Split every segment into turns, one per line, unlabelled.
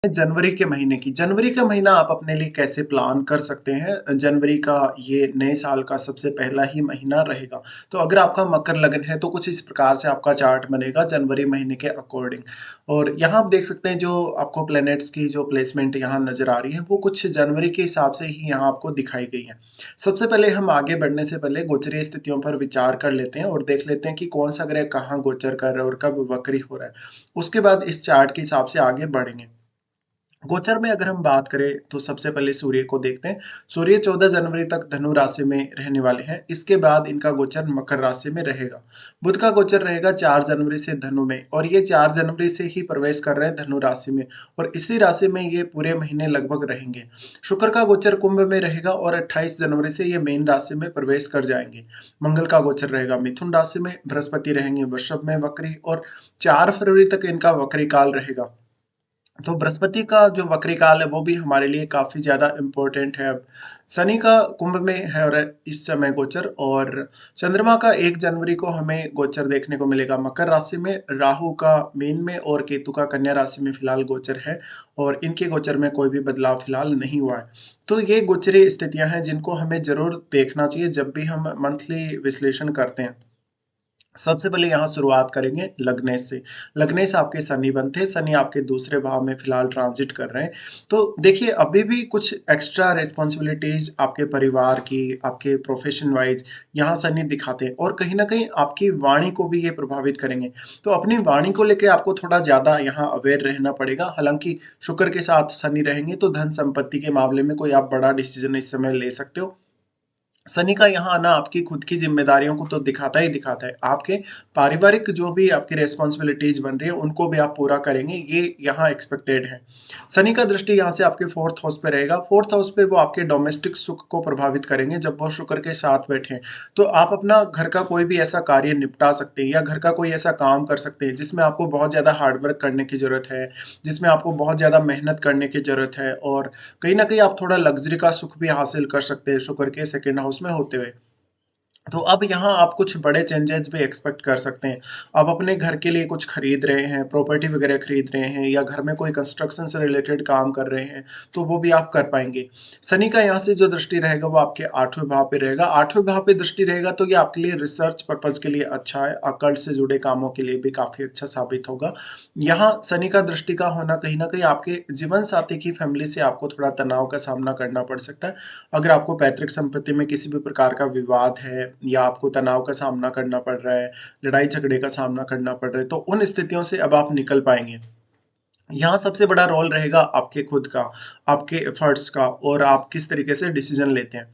जनवरी का महीना आप अपने लिए कैसे प्लान कर सकते हैं? जनवरी का ये नए साल का सबसे पहला ही महीना रहेगा। तो अगर आपका मकर लगन है तो कुछ इस प्रकार से आपका चार्ट बनेगा जनवरी महीने के अकॉर्डिंग। और यहाँ आप देख सकते हैं जो आपको प्लैनेट्स की जो प्लेसमेंट यहाँ नज़र आ रही है वो कुछ जनवरी के हिसाब से ही यहाँ आपको दिखाई गई है। सबसे पहले हम आगे बढ़ने से पहले गोचरीय स्थितियों पर विचार कर लेते हैं और देख लेते हैं कि कौन-सा ग्रह कहाँ गोचर कर रहा है और कब वक्री हो रहा है। उसके बाद इस चार्ट के हिसाब से आगे बढ़ेंगे। गोचर में अगर हम बात करें तो सबसे पहले सूर्य को देखते हैं। सूर्य 14 जनवरी तक धनु राशि में रहने वाले हैं। इसके बाद इनका गोचर मकर राशि में रहेगा। बुध का गोचर रहेगा 4 जनवरी से धनु में और ये 4 जनवरी से ही प्रवेश कर रहे हैं धनु राशि में और इसी राशि में ये पूरे महीने लगभग रहेंगे। शुक्र का गोचर कुंभ में रहेगा और 28 जनवरी से ये मीन राशि में प्रवेश कर जाएंगे। मंगल का गोचर रहेगा मिथुन राशि में, बृहस्पति रहेंगे वृषभ में वक्री और 4 फरवरी तक इनका वक्री काल रहेगा। तो बृहस्पति का जो वक्री काल है वो भी हमारे लिए काफ़ी ज़्यादा इम्पोर्टेंट है अब। शनि का कुंभ में है और इस समय गोचर और चंद्रमा का 1 जनवरी को हमें गोचर देखने को मिलेगा मकर राशि में, राहु का मीन में और केतु का कन्या राशि में फिलहाल गोचर है और इनके गोचर में कोई भी बदलाव फिलहाल नहीं हुआ है। तो ये गोचरीय स्थितियाँ हैं जिनको हमें ज़रूर देखना चाहिए जब भी हम मंथली विश्लेषण करते हैं। सबसे पहले यहाँ शुरुआत करेंगे लग्नेश से। लग्नेश आपके शनि बनते हैं, शनि आपके दूसरे भाव में फिलहाल ट्रांजिट कर रहे हैं। तो देखिए अभी भी कुछ एक्स्ट्रा रिस्पॉन्सिबिलिटीज़ आपके परिवार की, आपके प्रोफ़ेशन वाइज़ यहाँ शनि दिखाते हैं और कहीं न कहीं आपकी वाणी को भी ये प्रभावित करेंगे। तो अपनी वाणी को लेके आपको थोड़ा ज़्यादा यहाँ अवेयर रहना पड़ेगा। हालाँकि शुक्र के साथ शनि रहेंगे तो धन संपत्ति के मामले में कोई आप बड़ा डिसीज़न इस समय ले सकते हो। शनि का यहाँ आना आपकी खुद की ज़िम्मेदारियों को तो दिखाता ही दिखाता है। आपके पारिवारिक जो भी आपकी रिस्पॉन्सिबिलिटीज़ बन रही है, उनको भी आप पूरा करेंगे, ये यहाँ एक्सपेक्टेड है। शनि का दृष्टि यहाँ से आपके 4th हाउस पे रहेगा। 4th हाउस पे वो आपके डोमेस्टिक सुख को प्रभावित करेंगे जब वो शुक्र के साथ बैठे हैं। तो आप अपना घर का कोई भी ऐसा कार्य निपटा सकते हैं या घर का कोई ऐसा काम कर सकते हैं, जिसमें आपको बहुत ज़्यादा हार्ड वर्क करने की ज़रूरत है, जिसमें आपको बहुत ज़्यादा मेहनत करने की ज़रूरत है और कहीं न कहीं आप थोड़ा लग्ज़री का सुख भी हासिल कर सकते हैं शुक्र के 2nd हाउस में होते हुए। तो अब यहाँ आप कुछ बड़े चेंजेस भी एक्सपेक्ट कर सकते हैं। आप अपने घर के लिए कुछ खरीद रहे हैं, प्रॉपर्टी वगैरह खरीद रहे हैं या घर में कोई कंस्ट्रक्शन से रिलेटेड काम कर रहे हैं, तो वो भी आप कर पाएँगे। शनि का यहाँ से जो दृष्टि रहेगा वो आपके 8वें भाव पे रहेगा। 8वें भाव पे दृष्टि रहेगा तो ये आपके लिए रिसर्च पर्पज़ के लिए अच्छा है, अकल्ट से जुड़े कामों के लिए भी काफ़ी अच्छा साबित होगा। यहाँ शनि का दृष्टि का होना कहीं न कहीं आपके जीवन साथी की फैमिली से आपको थोड़ा तनाव का सामना करना पड़ सकता है। अगर आपको पैतृक संपत्ति में किसी भी प्रकार का विवाद है या आपको तनाव का सामना करना पड़ रहा है, लड़ाई झगड़े का सामना करना पड़ रहा है, तो उन स्थितियों से अब आप निकल पाएँगे। यहाँ सबसे बड़ा रोल रहेगा आपके खुद का, आपके एफर्ट्स का और आप किस तरीके से डिसीज़न लेते हैं।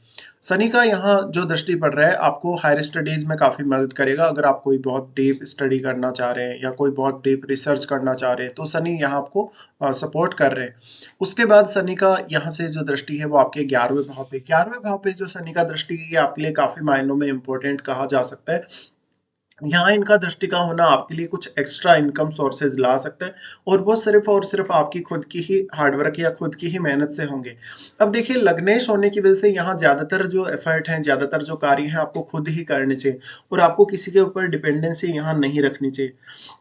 शनि का यहाँ जो दृष्टि पड़ रहा है, आपको हायर स्टडीज़ में काफ़ी मदद करेगा। अगर आप कोई बहुत डीप स्टडी करना चाह रहे हैं या कोई बहुत डीप रिसर्च करना चाह रहे हैं, तो शनि यहाँ आपको सपोर्ट कर रहे हैं। उसके बाद शनि का यहाँ से जो दृष्टि है, वो आपके 11वें भाव पे 11वें भाव पे जो शनि का दृष्टि है, ये आपके लिए काफ़ी मायनों में इम्पोर्टेंट कहा जा सकता है। यहाँ इनका दृष्टि का होना आपके लिए कुछ एक्स्ट्रा इनकम सोर्सेज ला सकता है और वो सिर्फ और सिर्फ आपकी खुद की ही हार्डवर्क या खुद की ही मेहनत से होंगे। अब देखिए लग्नेश होने की वजह से यहाँ ज़्यादातर जो एफर्ट हैं, ज़्यादातर जो कार्य हैं आपको खुद ही करने चाहिए और आपको किसी के ऊपर डिपेंडेंसी यहाँ नहीं रखनी चाहिए।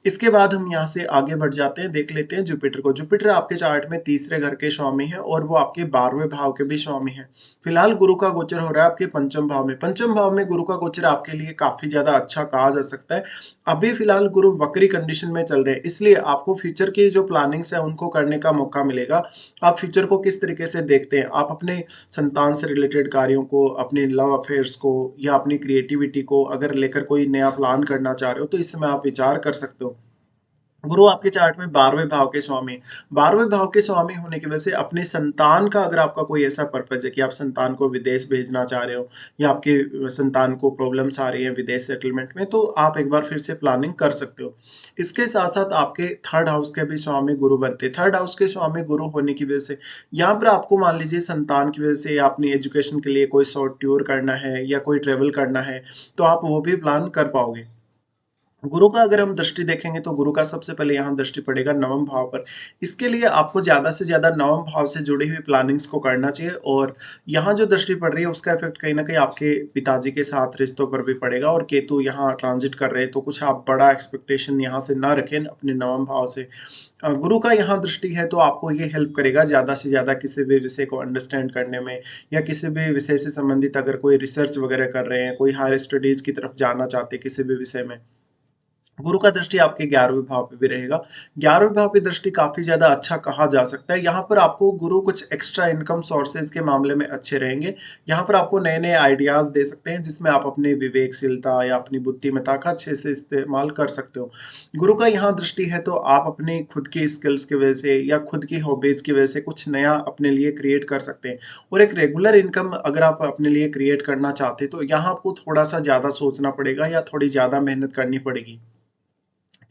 इसके बाद हम यहाँ से आगे बढ़ जाते हैं, देख लेते हैं जुपिटर को। जुपिटर आपके चार्ट में तीसरे घर के स्वामी है और वो आपके 12वें भाव के भी स्वामी है। फिलहाल गुरु का गोचर हो रहा है आपके पंचम भाव में। पंचम भाव में गुरु का गोचर आपके लिए काफ़ी ज़्यादा अच्छा कहा जा सकता है। अभी फिलहाल गुरु वक्री कंडीशन में चल रहे हैं, इसलिए आपको फ्यूचर की जो प्लानिंग्स है उनको करने का मौका मिलेगा। आप फ्यूचर को किस तरीके से देखते हैं? आप अपने संतान से रिलेटेड कार्यों को, अपने लव अफेयर्स को या अपनी क्रिएटिविटी को अगर लेकर कोई नया प्लान करना चाह रहे हो, तो इस समय आप विचार कर सकते हो। गुरु आपके चार्ट में 12वें भाव के स्वामी 12वें भाव के स्वामी होने की वजह से अपने संतान का अगर आपका कोई ऐसा पर्पज़ है कि आप संतान को विदेश भेजना चाह रहे हो या आपके संतान को प्रॉब्लम्स आ रही हैं विदेश सेटलमेंट में, तो आप एक बार फिर से प्लानिंग कर सकते हो। इसके साथ-साथ आपके 3rd हाउस के भी स्वामी गुरु बनते हैं। 3rd हाउस के स्वामी गुरु होने की वजह से यहाँ पर आपको मान लीजिए संतान की वजह से या अपनी एजुकेशन के लिए कोई शॉर्ट टूर करना है या कोई ट्रैवल करना है, तो आप वो भी प्लान कर पाओगे। गुरु का अगर हम दृष्टि देखेंगे तो गुरु का सबसे पहले यहाँ दृष्टि पड़ेगा नवम भाव पर। इसके लिए आपको ज़्यादा से ज़्यादा नवम भाव से जुड़ी हुई प्लानिंग्स को करना चाहिए और यहाँ जो दृष्टि पड़ रही है उसका इफ़ेक्ट कहीं न कहीं आपके पिताजी के साथ रिश्तों पर भी पड़ेगा और केतु यहाँ ट्रांज़िट कर रहे हैं तो कुछ आप बड़ा एक्सपेक्टेशन यहाँ से ना रखें अपने नवम भाव से। गुरु का यहाँ दृष्टि है तो आपको ये हेल्प करेगा ज़्यादा से ज़्यादा किसी भी विषय को अंडरस्टैंड करने में या किसी भी विषय से संबंधित अगर कोई रिसर्च वगैरह कर रहे हैं, कोई हायर स्टडीज़ की तरफ जाना चाहते हैं किसी भी विषय में, गुरु का दृष्टि आपके 11वें भाव पे भी रहेगा। 11वें भाव की दृष्टि काफ़ी ज़्यादा अच्छा कहा जा सकता है। यहाँ पर आपको गुरु कुछ एक्स्ट्रा इनकम सोर्सेज़ के मामले में अच्छे रहेंगे। यहाँ पर आपको नए-नए आइडियाज़ दे सकते हैं जिसमें आप अपनी विवेकशीलता या अपनी बुद्धिमत्ता का अच्छे से इस्तेमाल कर सकते हो। गुरु का यहाँ दृष्टि है तो आप अपनी खुद की स्किल्स की वजह से या खुद की हॉबीज़ की वजह से कुछ नया अपने लिए क्रिएट कर सकते हैं। और एक रेगुलर इनकम अगर आप अपने लिए क्रिएट करना चाहते हैं तो यहाँ आपको थोड़ा-सा ज़्यादा सोचना पड़ेगा या थोड़ी ज़्यादा मेहनत करनी पड़ेगी।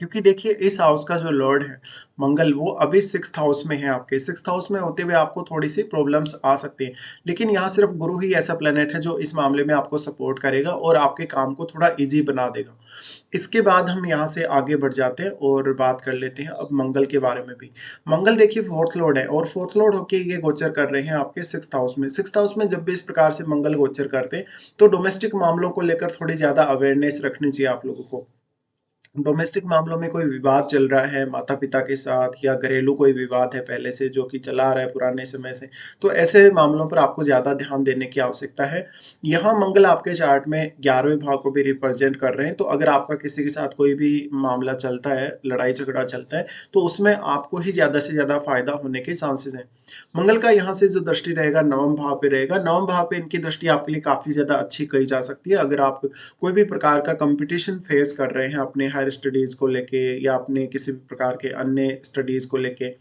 क्योंकि देखिए इस हाउस का जो लॉर्ड है मंगल वो अभी 6th हाउस में है आपके 6th हाउस में होते हुए आपको थोड़ी सी प्रॉब्लम्स आ सकती हैं लेकिन यहाँ सिर्फ गुरु ही ऐसा प्लेनेट है जो इस मामले में आपको सपोर्ट करेगा और आपके काम को थोड़ा इजी बना देगा। इसके बाद हम यहाँ से आगे बढ़ जाते हैं और बात कर लेते हैं अब मंगल के बारे में भी। मंगल देखिए 4th लॉर्ड है और 4th लॉर्ड होके ये गोचर कर रहे हैं आपके 6th हाउस में। 6th हाउस में जब भी इस प्रकार से मंगल गोचर करते हैं तो डोमेस्टिक मामलों को लेकर थोड़ी ज्यादा अवेयरनेस रखनी चाहिए आप लोगों को। डोमेस्टिक मामलों में कोई विवाद चल रहा है माता-पिता के साथ या घरेलू कोई विवाद है पहले से जो कि चला आ रहा है पुराने समय से, तो ऐसे मामलों पर आपको ज़्यादा ध्यान देने की आवश्यकता है। यहाँ मंगल आपके चार्ट में 11वें भाव को भी रिप्रेजेंट कर रहे हैं, तो अगर आपका किसी के साथ कोई भी मामला चलता है, लड़ाई-झगड़ा चलता है, तो उसमें आपको ही ज़्यादा से ज़्यादा फ़ायदा होने के चांसेस हैं। मंगल का यहाँ से जो दृष्टि रहेगा नवम भाव पे रहेगा, नवम भाव पे इनकी दृष्टि आपके लिए काफ़ी ज़्यादा अच्छी कही जा सकती है। अगर आप कोई भी प्रकार का कंपटीशन फेस कर रहे हैं अपने हायर स्टडीज़ को लेके या अपने किसी भी प्रकार के अन्य स्टडीज़ को लेके,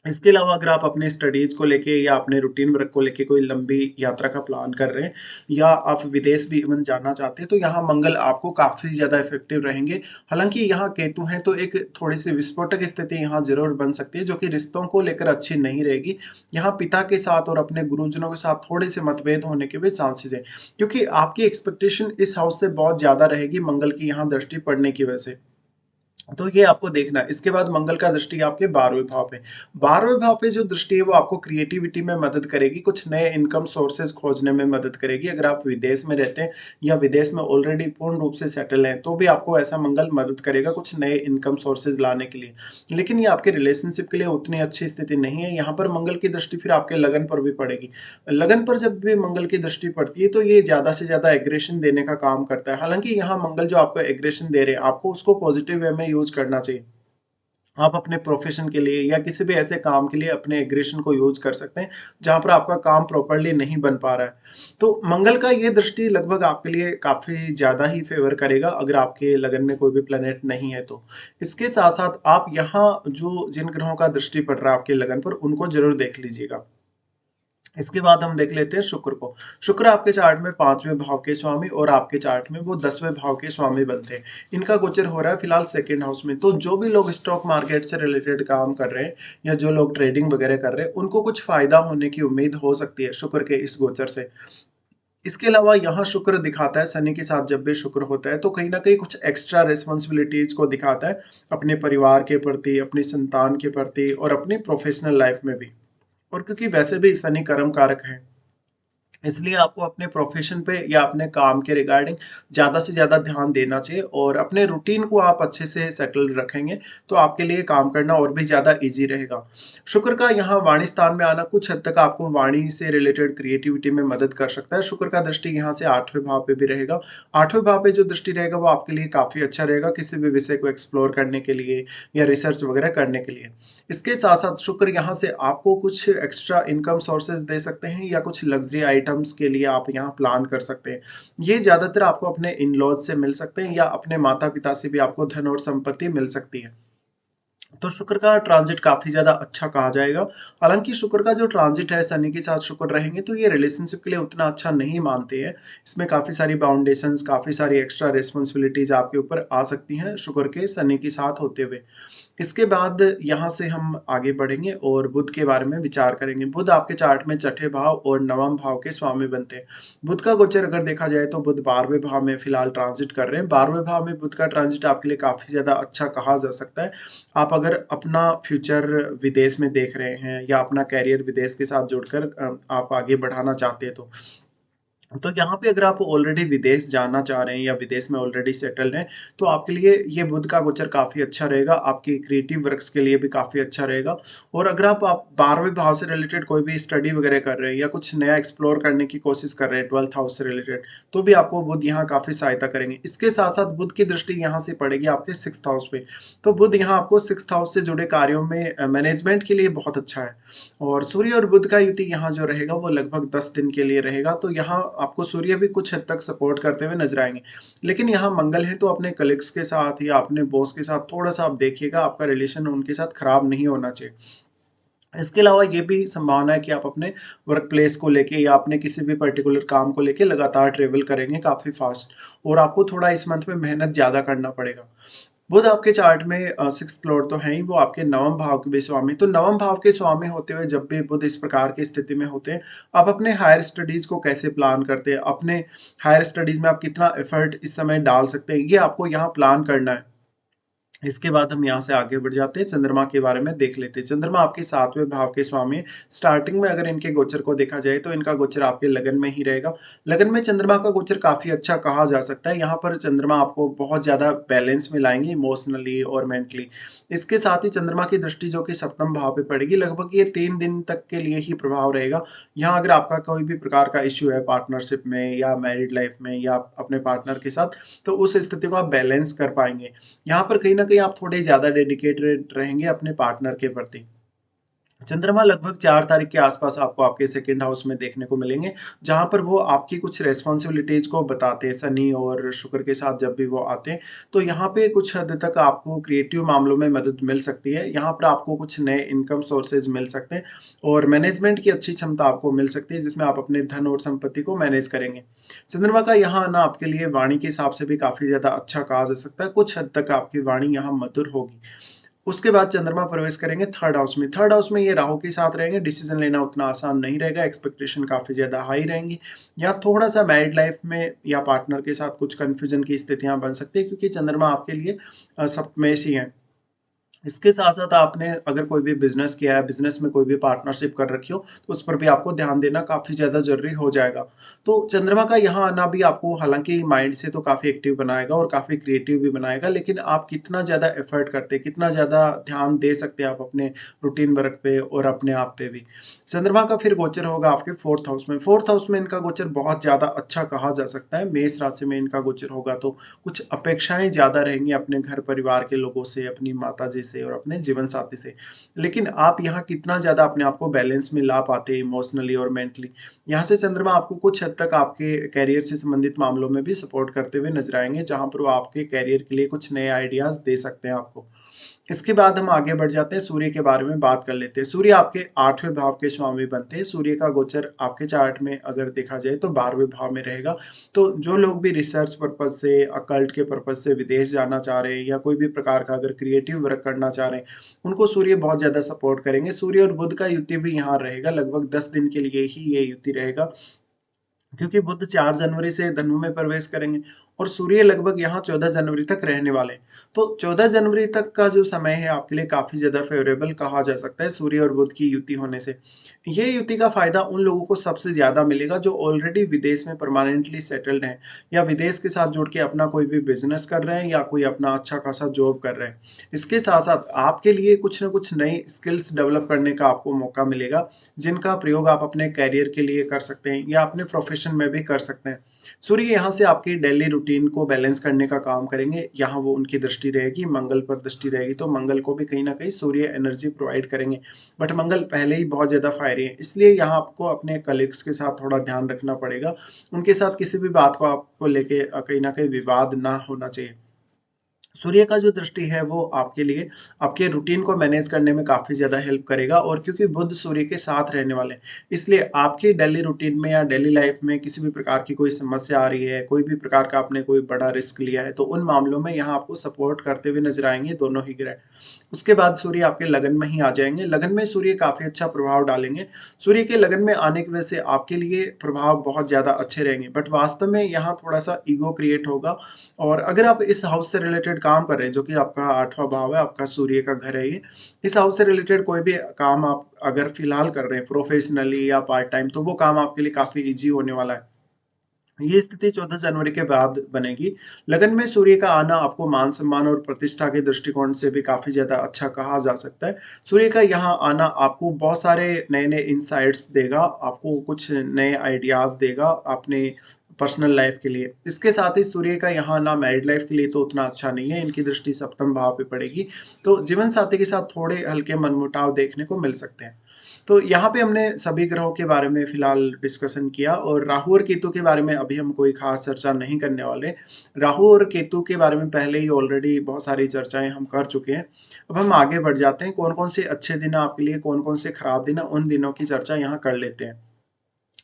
इसके अलावा अगर आप अपने स्टडीज़ को लेके या अपने रूटीन वर्क को लेके कोई लंबी यात्रा का प्लान कर रहे हैं या आप विदेश भी इवन जाना चाहते हैं, तो यहाँ मंगल आपको काफ़ी ज़्यादा इफ़ेक्टिव रहेंगे। हालाँकि यहाँ केतु हैं, तो एक थोड़ी-सी विस्फोटक स्थिति यहाँ ज़रूर बन सकती है, जो कि रिश्तों को लेकर अच्छी नहीं रहेगी। यहाँ पिता के साथ और अपने गुरुजनों के साथ थोड़े-से मतभेद होने के भी चांसेज़ हैं, क्योंकि आपकी एक्सपेक्टेशन इस हाउस से बहुत ज़्यादा रहेगी मंगल की यहाँ दृष्टि पड़ने की वजह से। तो ये आपको देखना है। इसके बाद मंगल का दृष्टि आपके 12वें भाव पे। 12वें भाव पे जो दृष्टि है वो आपको क्रिएटिविटी में मदद करेगी, कुछ नए इनकम सोर्सेज़ खोजने में मदद करेगी। अगर आप विदेश में रहते हैं या विदेश में ऑलरेडी पूर्ण रूप से सेटल हैं, तो भी आपको ऐसा मंगल मदद करेगा कुछ नए इनकम सोर्सेज़ लाने के लिए। लेकिन ये आपके रिलेशनशिप के लिए उतनी अच्छी स्थिति नहीं है। यहाँ पर मंगल की दृष्टि फिर आपके लगन पर भी पड़ेगी। लगन पर जब भी मंगल की दृष्टि पड़ती है, तो ये ज़्यादा से ज़्यादा एग्रेशन देने का काम करता है। हालाँकि यहाँ मंगल जो आपको एग्रेशन दे रहे हैं, आपको उसको पॉजिटिव वे में यूज़ करना चाहिए। आप अपने प्रोफ़ेशन के लिए या किसी भी ऐसे काम के लिए अपने एग्रीशन को यूज़ कर सकते हैं, जहाँ पर आपका काम प्रॉपर्ली नहीं बन पा रहा है। तो मंगल का ये दृष्टि लगभग आपके लिए काफ़ी ज़्यादा ही फ़ेवर करेगा, अगर आपके लगन में कोई भी प्लैनेट नहीं है तो। इसके साथ-साथ आप यहाँ जो जिन ग्रहों का दृष्टि पड़ रहा है आपके लगन पर, उनको ज़रूर देख लीजिएगा। इसके बाद हम देख लेते हैं शुक्र को। शुक्र आपके चार्ट में 5वें भाव के स्वामी और आपके चार्ट में वो 10वें भाव के स्वामी बनते हैं। इनका गोचर हो रहा है फिलहाल 2nd हाउस में। तो जो भी लोग स्टॉक मार्केट से रिलेटेड काम कर रहे हैं या जो लोग ट्रेडिंग वगैरह कर रहे हैं, उनको कुछ फ़ायदा होने की उम्मीद हो सकती है शुक्र के इस गोचर से। इसके अलावा यहाँ शुक्र दिखाता है, शनि के साथ जब भी शुक्र होता है, तो कहीं न कहीं कुछ एक्स्ट्रा रिस्पॉन्सिबिलिटीज़ को दिखाता है, अपने परिवार के प्रति, अपनी संतान के प्रति और अपनी प्रोफ़ेशनल लाइफ़ में भी। और क्योंकि वैसे भी शनि कर्म कारक है, इसलिए आपको अपने प्रोफ़ेशन पे या अपने काम के रिगार्डिंग ज़्यादा से ज़्यादा ध्यान देना चाहिए और अपने रूटीन को आप अच्छे से सेटल रखेंगे, तो आपके लिए काम करना और भी ज़्यादा ईज़ी रहेगा। शुक्र का यहाँ वाणी स्थान में आना कुछ हद तक आपको वाणी से रिलेटेड क्रिएटिविटी में मदद कर सकता है। शुक्र का दृष्टि यहाँ से 8वें भाव पे भी रहेगा। 8वें भाव पे जो दृष्टि रहेगा वो आपके लिए काफ़ी अच्छा रहेगा किसी भी विषय को एक्सप्लोर करने के लिए या रिसर्च वगैरह करने के लिए। इसके साथ-साथ शुक्र यहाँ से आपको कुछ एक्स्ट्रा इनकम सोर्सेज़ दे सकते हैं या कुछ लग्ज़री आइटम्स के लिए आप यहाँ प्लान कर सकते हैं। ये ज़्यादातर आपको अपने इन-लॉज़ से मिल सकते हैं या अपने माता-पिता से भी आपको धन और संपत्ति मिल सकती है। तो शुक्र का ट्रांज़िट काफ़ी ज़्यादा अच्छा कहा जाएगा। हालाँकि शुक्र का जो ट्रांज़िट है शनि के साथ शुक्र रहेंगे तो ये रिलेशनशिप के लिए उतना अच्छा नहीं मानते हैं। इसमें काफ़ी सारी बाउंडेशंस, काफ़ी सारी एक्स्ट्रा रिस्पॉन्सिबिलिटीज़ आपके ऊपर आ सकती हैं शुक्र के शनि के साथ होते हुए। इसके बाद यहाँ से हम आगे बढ़ेंगे और बुध के बारे में विचार करेंगे। बुध आपके चार्ट में छठे भाव और नवम भाव के स्वामी बनते हैं। बुध का गोचर अगर देखा जाए तो बुध 12वें भाव में फिलहाल ट्रांजिट कर रहे हैं। 12वें भाव में बुध का ट्रांजिट आपके लिए काफ़ी ज़्यादा अच्छा कहा जा सकता है। आप अगर अपना फ्यूचर विदेश में देख रहे हैं या अपना करियर विदेश के साथ जोड़कर आप आगे बढ़ाना चाहते हैं तो यहाँ पे अगर आप ऑलरेडी विदेश जाना चाह रहे हैं या विदेश में ऑलरेडी सेटल्ड हैं, तो आपके लिए ये बुध का गोचर काफ़ी अच्छा रहेगा, आपकी क्रिएटिव वर्क्स के लिए भी काफ़ी अच्छा रहेगा। और अगर आप 12वें भाव से रिलेटेड कोई भी स्टडी वगैरह कर रहे हैं या कुछ नया एक्सप्लोर करने की कोशिश कर रहे हैं 12th हाउस से रिलेटेड, तो भी आपको बुध यहाँ काफ़ी सहायता करेंगे। इसके साथ-साथ बुध की दृष्टि यहाँ से पड़ेगी आपके 6th हाउस पे, तो बुध यहाँ आपको 6th हाउस से जुड़े कार्यों में मैनेजमेंट के लिए बहुत अच्छा है। और सूर्य और बुध का युति यहाँ जो रहेगा वो लगभग 10 दिन के लिए रहेगा, तो यहाँ आपको सूर्य भी कुछ हद तक सपोर्ट करते हुए नजर आएंगे। लेकिन यहाँ मंगल है तो अपने कलीग्स के साथ या अपने बॉस के साथ थोड़ा सा आप देखिएगा, आपका रिलेशन उनके साथ खराब नहीं होना चाहिए। इसके अलावा ये भी संभावना है कि आप अपने वर्क प्लेस को लेके या अपने किसी भी पर्टिकुलर काम को लेके लगातार ट्रेवल करेंगे काफ़ी फास्ट, और आपको थोड़ा इस मंथ में मेहनत ज़्यादा करना पड़ेगा। बुध आपके चार्ट में 6th लॉर्ड तो है ही, वो आपके नवम भाव के भी स्वामी, तो नवम भाव के स्वामी होते हुए जब भी बुध इस प्रकार की स्थिति में होते हैं, आप अपने हायर स्टडीज को कैसे प्लान करते हैं, अपने हायर स्टडीज में आप कितना एफर्ट इस समय डाल सकते हैं, ये आपको यहाँ प्लान करना है। इसके बाद हम यहाँ से आगे बढ़ जाते हैं, चंद्रमा के बारे में देख लेते हैं। चंद्रमा आपके 7वें भाव के स्वामी हैं। स्टार्टिंग में अगर इनके गोचर को देखा जाए तो इनका गोचर आपके लगन में ही रहेगा। लगन में चंद्रमा का गोचर काफ़ी अच्छा कहा जा सकता है। यहाँ पर चंद्रमा आपको बहुत ज़्यादा बैलेंस में लाएँगे इमोशनली और मेंटली। इसके साथ ही चंद्रमा की दृष्टि जो कि सप्तम भाव पे पड़ेगी, लगभग ये 3 दिन तक के लिए ही प्रभाव रहेगा। यहाँ अगर आपका कोई भी प्रकार का इश्यू है पार्टनरशिप में या मैरिड लाइफ में या अपने पार्टनर के साथ, तो उस स्थिति को आप बैलेंस कर पाएँगे। यहाँ पर कहीं न कहीं आप थोड़े ज़्यादा डेडिकेटेड रहेंगे अपने पार्टनर के प्रति। चंद्रमा लगभग 4 तारीख के आसपास आपको आपके सेकंड हाउस में देखने को मिलेंगे, जहाँ पर वो आपकी कुछ रिस्पॉन्सिबिलिटीज़ को बताते हैं। शनि और शुक्र के साथ जब भी वो आते हैं, तो यहाँ पे कुछ हद तक आपको क्रिएटिव मामलों में मदद मिल सकती है। यहाँ पर आपको कुछ नए इनकम सोर्सेज़ मिल सकते हैं और मैनेजमेंट की अच्छी क्षमता आपको मिल सकती है, जिसमें आप अपने धन और संपत्ति को मैनेज करेंगे। चंद्रमा का यहाँ आना आपके लिए वाणी के हिसाब से भी काफ़ी ज़्यादा अच्छा कहा जा सकता है। कुछ हद तक आपकी वाणी यहाँ मधुर होगी। उसके बाद चंद्रमा प्रवेश करेंगे थर्ड हाउस में। थर्ड हाउस में ये राहु के साथ रहेंगे, डिसीजन लेना उतना आसान नहीं रहेगा, एक्सपेक्टेशन काफ़ी ज़्यादा हाई रहेंगी। या थोड़ा-सा मैरिड लाइफ में या पार्टनर के साथ कुछ कन्फ्यूजन की स्थितियाँ बन सकती है, क्योंकि चंद्रमा आपके लिए सप्तमेश ही है। इसके साथ-साथ आपने अगर कोई भी बिज़नेस किया है, बिज़नेस में कोई भी पार्टनरशिप कर रखी हो, तो उस पर भी आपको ध्यान देना काफ़ी ज़्यादा ज़रूरी हो जाएगा। तो चंद्रमा का यहाँ आना भी आपको हालाँकि माइंड से तो काफ़ी एक्टिव बनाएगा और काफ़ी क्रिएटिव भी बनाएगा, लेकिन आप कितना ज़्यादा एफ़र्ट करते हैं, कितना ज़्यादा ध्यान दे सकते हैं आप अपने रूटीन वर्क पे और अपने आप पे भी। चंद्रमा का फिर गोचर होगा आपके 4th हाउस में। 4th हाउस में इनका गोचर बहुत ज़्यादा अच्छा कहा जा सकता है। मेष राशि में इनका गोचर होगा तो कुछ अपेक्षाएँ ज़्यादा रहेंगी अपने घर परिवार के लोगों से, अपनी माताजी से और अपने जीवन साथी से। लेकिन आप यहाँ कितना ज़्यादा अपने आप को बैलेंस में ला पाते हैं इमोशनली और मेंटली। यहाँ से चंद्रमा आपको कुछ हद तक आपके करियर से संबंधित मामलों में भी सपोर्ट करते हुए नज़र आएँगे, जहाँ पर वो आपके करियर के लिए कुछ नए आइडियाज़ दे सकते हैं आपको। इसके बाद हम आगे बढ़ जाते हैं, सूर्य के बारे में बात कर लेते हैं। सूर्य आपके 8वें भाव के स्वामी बनते हैं। सूर्य का गोचर आपके चार्ट में अगर देखा जाए तो 12वें भाव में रहेगा। तो जो लोग भी रिसर्च पर्पज़ से, अकल्ट के पर्पज़ से विदेश जाना चाह रहे हैं या कोई भी प्रकार का अगर क्रिएटिव वर्क करना चाह रहे हैं, उनको सूर्य बहुत ज़्यादा सपोर्ट करेंगे। सूर्य और बुध का युति भी यहाँ रहेगा, लगभग 10 दिन के लिए ही ये युति रहेगा। क्योंकि बुध 4 जनवरी से धनु में प्रवेश करेंगे और सूर्य लगभग यहाँ 14 जनवरी तक रहने वाले हैं। तो 14 जनवरी तक का जो समय है आपके लिए काफ़ी ज़्यादा फ़ेवरेबल कहा जा सकता है सूर्य और बुध की युति होने से। ये युति का फ़ायदा उन लोगों को सबसे ज़्यादा मिलेगा जो ऑलरेडी विदेश में परमानेंटली सेटल्ड हैं या विदेश के साथ जुड़ के अपना कोई भी बिज़नेस कर रहे हैं या कोई अपना अच्छा खासा जॉब कर रहे हैं। इसके साथ-साथ आपके लिए कुछ न कुछ नई स्किल्स डेवलप करने का आपको मौका मिलेगा, जिनका प्रयोग आप अपने करियर के लिए कर सकते हैं या अपने प्रोफ़ेशन में भी कर सकते हैं। सूर्य यहाँ से आपकी डेली रूटीन को बैलेंस करने का काम करेंगे। यहाँ वो उनकी दृष्टि रहेगी, मंगल पर दृष्टि रहेगी, तो मंगल को भी कहीं न कहीं सूर्य एनर्जी प्रोवाइड करेंगे। बट मंगल पहले ही बहुत ज़्यादा फायरी है, इसलिए यहाँ आपको अपने कलीग्स के साथ थोड़ा ध्यान रखना पड़ेगा। उनके साथ किसी भी बात को आपको लेके कहीं न कहीं विवाद ना होना चाहिए। सूर्य का जो दृष्टि है वो आपके लिए आपके रूटीन को मैनेज करने में काफ़ी ज़्यादा हेल्प करेगा और क्योंकि बुध सूर्य के साथ रहने वाले हैं, इसलिए आपकी डेली रूटीन में या डेली लाइफ में किसी भी प्रकार की कोई समस्या आ रही है, कोई भी प्रकार का आपने कोई बड़ा रिस्क लिया है, तो उन मामलों में यहाँ आपको सपोर्ट करते हुए नज़र आएँगे दोनों ही ग्रह। उसके बाद सूर्य आपके लगन में ही आ जाएँगे, लगन में सूर्य काफ़ी अच्छा प्रभाव डालेंगे। सूर्य के लगन में आने की वजह से आपके लिए प्रभाव बहुत ज़्यादा अच्छे रहेंगे, बट वास्तव में यहाँ थोड़ा-सा ईगो क्रिएट होगा और अगर आप इस हाउस से रिलेटेड काम कर रहे हैं, जो कि आपका 8वाँ भाव है, आपका सूर्य का घर है ये। इस हाउस से रिलेटेड कोई भी काम आप अगर फ़िलहाल कर रहे हैं प्रोफ़ेशनली या पार्ट टाइम, तो वो काम आपके लिए काफ़ी ईज़ी होने वाला है। ये स्थिति 14 जनवरी के बाद बनेगी। लगन में सूर्य का आना आपको मान-सम्मान और प्रतिष्ठा के दृष्टिकोण से भी काफ़ी ज़्यादा अच्छा कहा जा सकता है। सूर्य का यहाँ आना आपको बहुत सारे नए-नए इनसाइट्स देगा, आपको कुछ नए आइडियाज़ देगा अपने पर्सनल लाइफ़ के लिए। इसके साथ ही सूर्य का यहाँ आना मैरिड लाइफ़ के लिए तो उतना अच्छा नहीं है, इनकी दृष्टि सप्तम भाव पे पड़ेगी, तो जीवन साथी के साथ थोड़े हल्के मनमुटाव देखने को मिल सकते हैं। तो यहाँ पे हमने सभी ग्रहों के बारे में फिलहाल डिस्कशन किया और राहु और केतु के बारे में अभी हम कोई खास चर्चा नहीं करने वाले। राहु और केतु के बारे में पहले ही ऑलरेडी बहुत सारी चर्चाएँ हम कर चुके हैं। अब हम आगे बढ़ जाते हैं, कौन-कौन से अच्छे दिन हैं आपके लिए, कौन-कौन से खराब दिन हैं, उन दिनों की चर्चा यहाँ कर लेते हैं।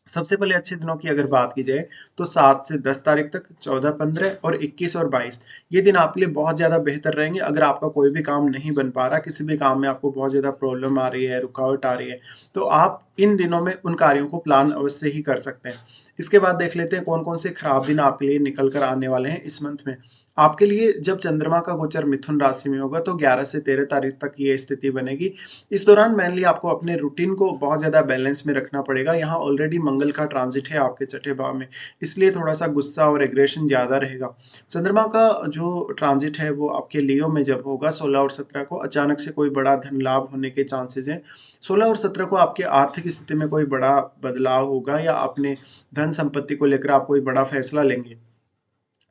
सबसे पहले अच्छे दिनों की अगर बात की जाए तो 7 से 10 तारीख तक, 14, 15 और 21 और 22 ये दिन आपके लिए बहुत ज़्यादा बेहतर रहेंगे। अगर आपका कोई भी काम नहीं बन पा रहा, किसी भी काम में आपको बहुत ज़्यादा प्रॉब्लम आ रही है, रुकावट आ रही है, तो आप इन दिनों में उन कार्यों को प्लान अवश्य ही कर सकते हैं। इसके बाद देख लेते हैं कौन-कौन से खराब दिन आपके लिए निकल कर आने वाले हैं इस मंथ में। आपके लिए जब चंद्रमा का गोचर मिथुन राशि में होगा तो 11 से 13 तारीख तक ये स्थिति बनेगी। इस दौरान मेनली आपको अपने रूटीन को बहुत ज़्यादा बैलेंस में रखना पड़ेगा। यहाँ ऑलरेडी मंगल का ट्रांज़िट है आपके छठे भाव में, इसलिए थोड़ा-सा गुस्सा और एग्रेशन ज़्यादा रहेगा। चंद्रमा का जो ट्रांज़िट है वो आपके लियो में जब होगा 16 और 17 को अचानक से कोई बड़ा धन लाभ होने के चांसेज़ हैं। 16 और 17 को आपकी आर्थिक स्थिति में कोई बड़ा बदलाव होगा या अपने धन संपत्ति को लेकर आप कोई बड़ा फैसला लेंगे।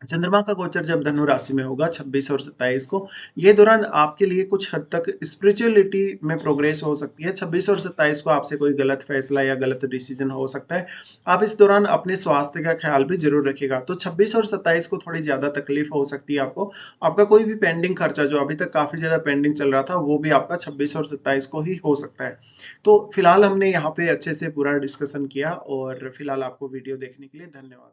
चंद्रमा का गोचर जब धनु राशि में होगा 26 और 27 को, ये दौरान आपके लिए कुछ हद तक स्पिरिचुअलिटी में प्रोग्रेस हो सकती है। 26 और 27 को आपसे कोई गलत फैसला या गलत डिसीजन हो सकता है। आप इस दौरान अपने स्वास्थ्य का ख्याल भी ज़रूर रखिएगा। तो 26 और 27 को थोड़ी ज़्यादा तकलीफ हो सकती है आपको। आपका कोई भी पेंडिंग खर्चा जो अभी तक काफ़ी ज़्यादा पेंडिंग चल रहा था, वो भी आपका 26 और 27 को ही हो सकता है। तो फिलहाल हमने यहाँ पे अच्छे से पूरा डिस्कशन किया और फिलहाल आपको वीडियो देखने के लिए धन्यवाद।